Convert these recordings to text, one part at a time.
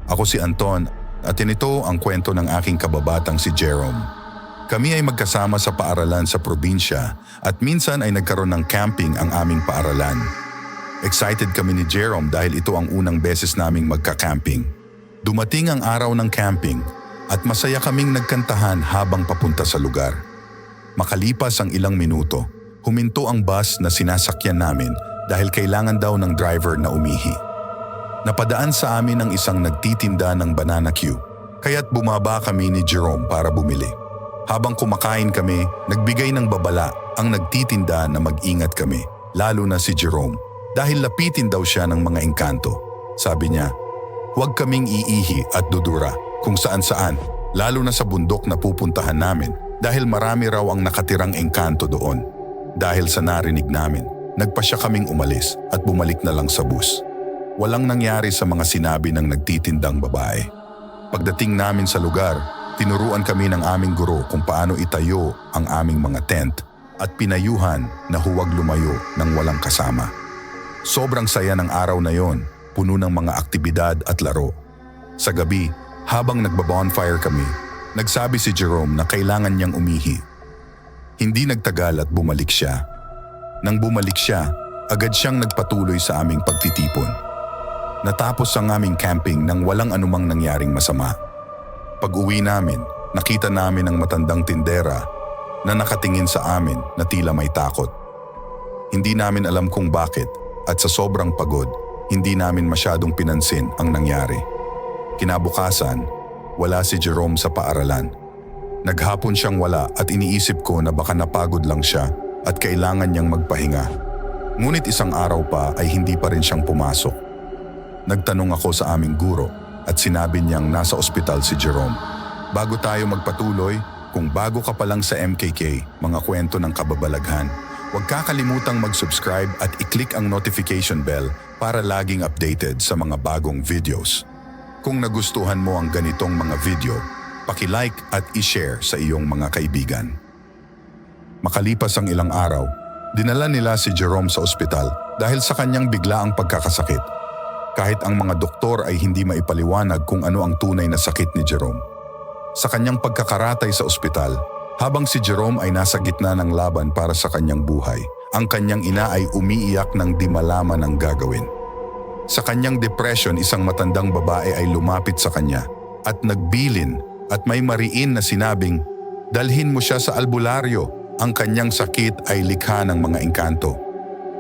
Ako si Anton at ito ang kwento ng aking kababatang si Jerome. Kami ay magkasama sa paaralan sa probinsya at minsan ay nagkaroon ng camping ang aming paaralan. Excited kami ni Jerome dahil ito ang unang beses naming magka-camping. Dumating ang araw ng camping at masaya kaming nagkantahan habang papunta sa lugar. Makalipas ang ilang minuto, huminto ang bus na sinasakyan namin dahil kailangan daw ng driver na umihi. Napadaan sa amin ang isang nagtitinda ng banana Q, kaya't bumaba kami ni Jerome para bumili. Habang kumakain kami, nagbigay ng babala ang nagtitinda na mag-ingat kami, lalo na si Jerome, dahil lapitin daw siya ng mga engkanto. Sabi niya, huwag kaming iihi at dudura kung saan-saan, lalo na sa bundok na pupuntahan namin dahil marami raw ang nakatirang engkanto doon. Dahil sa narinig namin, nagpasya kaming umalis at bumalik na lang sa bus. Walang nangyari sa mga sinabi ng nagtitindang babae. Pagdating namin sa lugar, tinuruan kami ng aming guro kung paano itayo ang aming mga tent at pinayuhan na huwag lumayo ng walang kasama. Sobrang saya ng araw na yon, puno ng mga aktibidad at laro. Sa gabi, habang nagba-bonfire kami, nagsabi si Jerome na kailangan niyang umihi. Hindi nagtagal at bumalik siya. Nang bumalik siya, agad siyang nagpatuloy sa aming pagtitipon. Natapos ang aming camping nang walang anumang nangyaring masama. Pag-uwi namin, nakita namin ang matandang tindera na nakatingin sa amin na tila may takot. Hindi namin alam kung bakit at sa sobrang pagod, hindi namin masyadong pinansin ang nangyari. Kinabukasan, wala si Jerome sa paaralan. Naghapon siyang wala at iniisip ko na baka napagod lang siya at kailangan niyang magpahinga. Ngunit isang araw pa ay hindi pa rin siyang pumasok. Nagtanong ako sa aming guro at sinabi niyang nasa ospital si Jerome. Bago tayo magpatuloy, kung bago ka pa lang sa MKK, mga kwento ng kababalaghan, huwag kakalimutang mag-subscribe at i-click ang notification bell para laging updated sa mga bagong videos. Kung nagustuhan mo ang ganitong mga video, paki-like at i-share sa iyong mga kaibigan. Makalipas ang ilang araw, dinala nila si Jerome sa ospital dahil sa kanyang biglaang pagkakasakit. Kahit ang mga doktor ay hindi maipaliwanag kung ano ang tunay na sakit ni Jerome. Sa kanyang pagkakaratay sa ospital, habang si Jerome ay nasa gitna ng laban para sa kanyang buhay, ang kanyang ina ay umiiyak ng di malaman ang gagawin. Sa kanyang depression, isang matandang babae ay lumapit sa kanya at nagbilin at may mariin na sinabing, dalhin mo siya sa albularyo, ang kanyang sakit ay likha ng mga engkanto.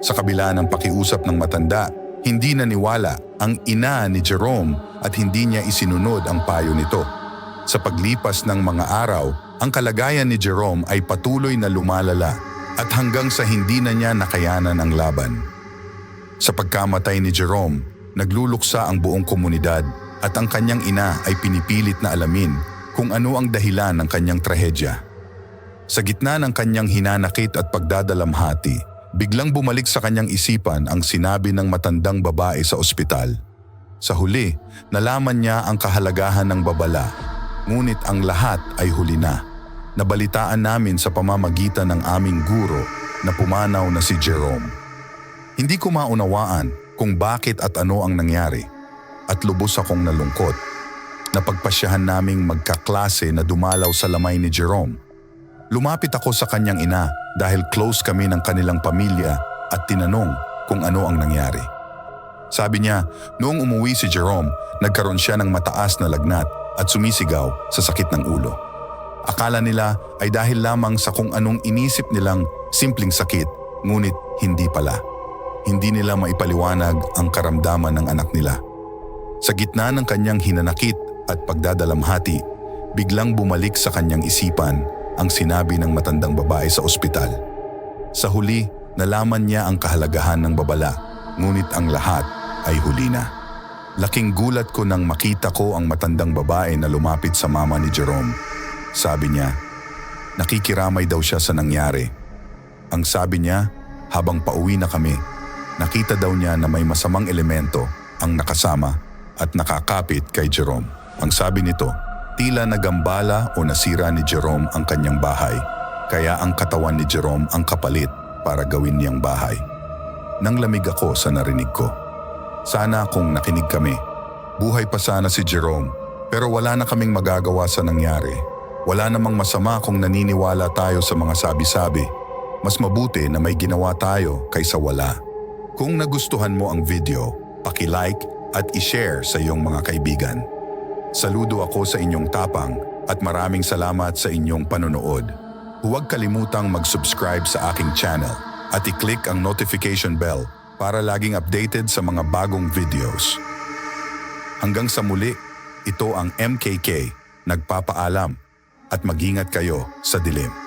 Sa kabila ng pakiusap ng matanda, hindi naniwala ang ina ni Jerome at hindi niya isinunod ang payo nito. Sa paglipas ng mga araw, ang kalagayan ni Jerome ay patuloy na lumalala at hanggang sa hindi na niya nakayanan ang laban. Sa pagkamatay ni Jerome, nagluluksa ang buong komunidad at ang kanyang ina ay pinipilit na alamin kung ano ang dahilan ng kanyang trahedya. Sa gitna ng kanyang hinanakit at pagdadalamhati, biglang bumalik sa kanyang isipan ang sinabi ng matandang babae sa ospital. Sa huli, nalaman niya ang kahalagahan ng babala, ngunit ang lahat ay huli na. Nabalitaan namin sa pamamagitan ng aming guro na pumanaw na si Jerome. Hindi ko maunawaan kung bakit at ano ang nangyari at lubos akong nalungkot. Napagpasyahan naming magkaklase na dumalaw sa lamay ni Jerome. Lumapit ako sa kanyang ina dahil close kami ng kanilang pamilya at tinanong kung ano ang nangyari. Sabi niya, noong umuwi si Jerome, nagkaroon siya ng mataas na lagnat at sumisigaw sa sakit ng ulo. Akala nila ay dahil lamang sa kung anong inisip nilang simpleng sakit, ngunit hindi pala. Hindi nila maipaliwanag ang karamdaman ng anak nila. Sa gitna ng kanyang hinanakit at pagdadalamhati, biglang bumalik sa kanyang isipan ang sinabi ng matandang babae sa ospital. Sa huli, nalaman niya ang kahalagahan ng babala, ngunit ang lahat ay huli na. Laking gulat ko nang makita ko ang matandang babae na lumapit sa mama ni Jerome. Sabi niya, nakikiramay daw siya sa nangyari. Ang sabi niya, habang pauwi na kami, nakita daw niya na may masamang elemento ang nakasama at nakakapit kay Jerome. Ang sabi nito, tila nagambala o nasira ni Jerome ang kanyang bahay, kaya ang katawan ni Jerome ang kapalit para gawin niyang bahay. Nang lamig ako sa narinig ko. Sana kung nakinig kami, Buhay pa sana si Jerome, pero wala na kaming magagawa sa nangyari. Wala namang masama kung naniniwala tayo sa mga sabi-sabi. Mas mabuti na may ginawa tayo kaysa wala. Kung nagustuhan mo ang video, paki-like at i-share sa iyong mga kaibigan. Saludo ako sa inyong tapang at maraming salamat sa inyong panonood. Huwag kalimutang mag-subscribe sa aking channel at i-click ang notification bell para laging updated sa mga bagong videos. Hanggang sa muli, ito ang MKK, nagpapaalam at mag-ingat kayo sa dilim.